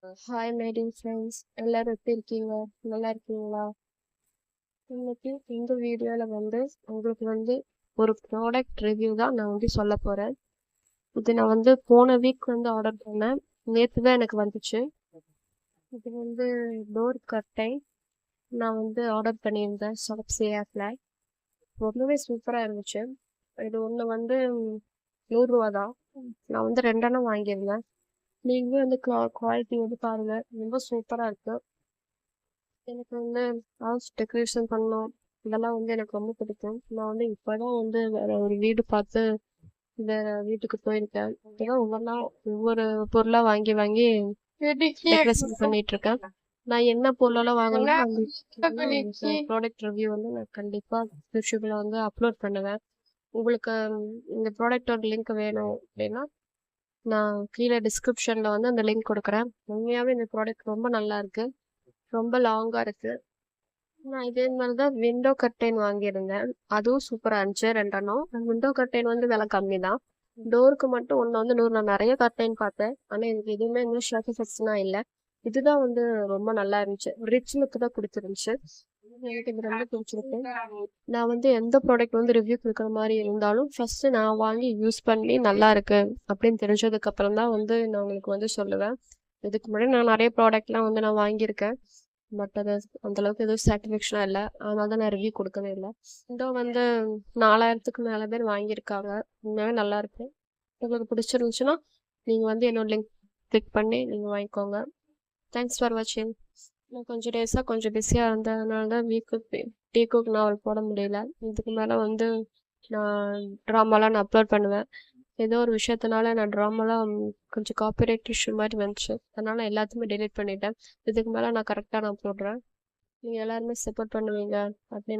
Hi my dear friends, எல்லாரும் எப்படி இருக்கீங்க? நல்லா இருக்கீங்களா? இன்னைக்கு இந்த வீடியோவில் உங்களுக்கு ஒரு ப்ராடக்ட் ரிவ்யூ தான் நான் சொல்ல போகிறேன். இது நான் போன வீக் ஆர்டர் பண்ணேன். நேற்று தான் எனக்கு வந்துச்சு. இது டோர் கர்டைன். நான் ஆர்டர் பண்ணியிருந்தேன் ஷாப்ஸி ஆப்பில். ரொம்பவே சூப்பராக இருந்துச்சு. இது ஒன்று 100 ரூபா தான். நான் 2 வாங்கியிருந்தேன். நீங்களும் குவாலிட்டி பாருங்க, ரொம்ப சூப்பராக இருக்கு. எனக்கு ஹவுஸ் டெக்கரேஷன் பண்ணணும், இதெல்லாம் எனக்கு ரொம்ப பிடிக்கும். நான் இப்போதான் வேற ஒரு வீடு பார்த்து வேற வீட்டுக்கு போயிருக்கேன். இப்போதான் ஒவ்வொரு பொருளா வாங்கி வாங்கி டெக்கரேஷன் பண்ணிட்டு இருக்கேன். நான் என்ன பொருளெல்லாம் வாங்கணும் அந்த ப்ராடக்ட் ரிவ்யூ நான் கண்டிப்பா யூடியூப்ல அப்லோட் பண்ணுவேன். உங்களுக்கு இந்த ப்ராடக்டோட லிங்க் வேணும் அப்படின்னா நான் கீழே டிஸ்கிரிப்ஷன்ல அந்த லிங்க் கொடுக்குறேன். உண்மையாவே இந்த ப்ராடக்ட் ரொம்ப நல்லா இருக்கு, ரொம்ப லாங்கா இருக்கு. நான் இதே மாதிரி தான் விண்டோ கர்டைன் வாங்கியிருந்தேன். அதுவும் சூப்பராக இருந்துச்சு. 2 விண்டோ கர்டைன் விலை கம்மி தான். டோருக்கு மட்டும் ஒன்று 100. நான் நிறைய கர்டைன் பார்த்தேன், ஆனால் எனக்கு எதுவுமே ஷர்ட் எஃபெக்ட்ஸ்னா இல்லை. இதுதான் ரொம்ப நல்லா இருந்துச்சு. ரிச் லுக் தான் கொடுத்துருந்துச்சு. எனக்கு இது ரொம்ப பிடிச்சிருக்கு. நான் எந்த ப்ராடக்ட் ரிவ்யூ கொடுக்குற மாதிரி இருந்தாலும் ஃபர்ஸ்ட் நான் வாங்கி யூஸ் பண்ணி நல்லா இருக்கு அப்படின்னு தெரிஞ்சதுக்கு அப்புறம் தான் நான் உங்களுக்கு சொல்லுவேன். இதுக்கு முன்னாடி நான் நிறைய ப்ராடக்ட்லாம் நான் வாங்கியிருக்கேன். பட் அது அந்தளவுக்கு எதுவும் சாட்டிஸ்ஃபேக்ஷனாக இல்லை, அதனால தான் நான் ரிவ்யூ கொடுக்கவே இல்லை. 4000க்கு மேலே பேர் வாங்கியிருக்காங்க. உண்மையாகவே நல்லாயிருக்கு. உங்களுக்கு பிடிச்சிருந்துச்சுன்னா நீங்கள் என்னோட லிங்க் கிளிக் பண்ணி நீங்கள் வாங்கிக்கோங்க. தேங்க்ஸ் ஃபார் வாட்சிங். நான் கொஞ்சம் டேஸாக கொஞ்சம் பிஸியாக இருந்ததுனால தான் டீ குக் நாவல் போட முடியல. இதுக்கு மேலே நான் ட்ராமாலாம் நான் அப்லோட் பண்ணுவேன். ஏதோ ஒரு விஷயத்தினால நான் ட்ராமாலாம் கொஞ்சம் காப்பிரைட் இஷ்யூ மாதிரி வந்துச்சு, அதனால் எல்லாத்தையுமே டெலீட் பண்ணிட்டேன். இதுக்கு மேலே நான் கரெக்டாக போடுறேன். நீங்கள் எல்லாருமே சப்போர்ட் பண்ணுவீங்க அப்படின்னு